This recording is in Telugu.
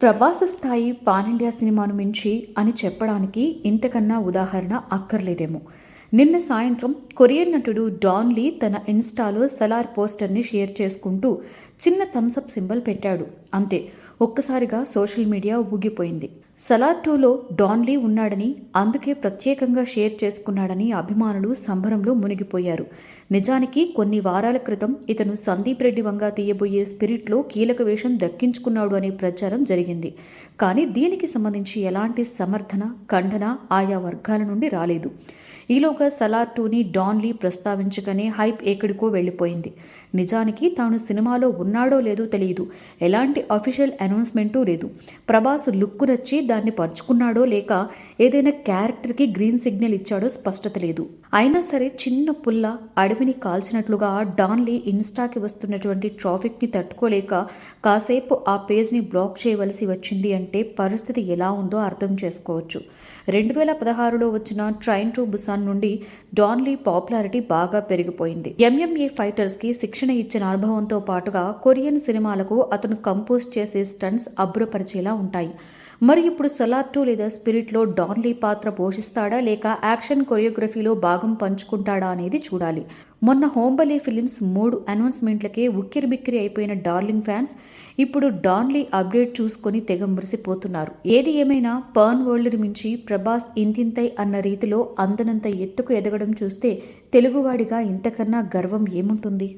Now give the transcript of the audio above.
ప్రభాస్ స్థాయి పాన్ ఇండియా సినిమాను మించి అని చెప్పడానికి ఇంతకన్నా ఉదాహరణ అక్కర్లేదేమో. నిన్న సాయంత్రం కొరియన్ నటుడు డాన్ లీ తన ఇన్స్టాలో సలార్ పోస్టర్ని షేర్ చేసుకుంటూ చిన్న థమ్సప్ సింబల్ పెట్టాడు. అంతే, ఒక్కసారిగా సోషల్ మీడియా ఊగిపోయింది. సలార్ 2లో డాన్ లీ ఉన్నాడని, అందుకే ప్రత్యేకంగా షేర్ చేసుకున్నాడని అభిమానులు సంబరంలో మునిగిపోయారు. నిజానికి కొన్ని వారాల క్రితం ఇతను సందీప్ రెడ్డి వంగా తీయబోయే స్పిరిట్లో కీలక వేషం దక్కించుకున్నాడు అనే ప్రచారం జరిగింది. కానీ దీనికి సంబంధించి ఎలాంటి సమర్థన, ఖండన ఆయా వర్గాల నుండి రాలేదు. ఈలోగా సలార్ 2ని డాన్ లీ ప్రస్తావించగానే హైప్ ఎక్కడికో వెళ్ళిపోయింది. నిజానికి తాను సినిమాలో ఉన్నాడో లేదో తెలియదు. ఎలాంటి అఫీషియల్ అనౌన్స్మెంటూ లేదు. ప్రభాస్ లుక్ నచ్చి దాన్ని పంచుకున్నాడో లేక ఏదైనా క్యారెక్టర్కి గ్రీన్ సిగ్నల్ ఇచ్చాడో స్పష్టత లేదు. అయినా సరే చిన్న పుల్ల అడవిని కాల్చినట్లుగా డాన్ లీ ఇన్స్టాకి వస్తున్నటువంటి ట్రాఫిక్ని తట్టుకోలేక కాసేపు ఆ పేజ్ని బ్లాక్ చేయవలసి వచ్చింది అంటే పరిస్థితి ఎలా ఉందో అర్థం చేసుకోవచ్చు. 2016లో వచ్చిన ట్రైన్ టు బుసాన్ నుండి డాన్ లీ పాపులారిటీ బాగా పెరిగిపోయింది. ఎంఎంఏ ఫైటర్స్కి శిక్షణ ఇచ్చిన అనుభవంతో పాటుగా కొరియన్ సినిమాలకు అతను కంపోజ్ చేసే స్టంట్స్ అబ్బురపరిచేలా ఉంటాయి. మరి ఇప్పుడు సలార్ 2 లేదా స్పిరిట్లో డాన్ లీ పాత్ర పోషిస్తాడా లేక యాక్షన్ కొరియోగ్రఫీలో భాగం పంచుకుంటాడా అనేది చూడాలి. మొన్న హోంబలే ఫిలిమ్స్ 3 అనౌన్స్మెంట్లకే ఉక్కిరిబిక్కిరి అయిపోయిన డార్లింగ్ ఫ్యాన్స్ ఇప్పుడు డాన్ లీ అప్డేట్ చూసుకొని తెగ మురిసిపోతున్నారు. ఏది ఏమైనా పర్న్ వరల్డ్ని మించి ప్రభాస్ ఇంతింతై అన్న రీతిలో అందనంత ఎత్తుకు ఎదగడం చూస్తే తెలుగువాడిగా ఇంతకన్నా గర్వం ఏముంటుంది?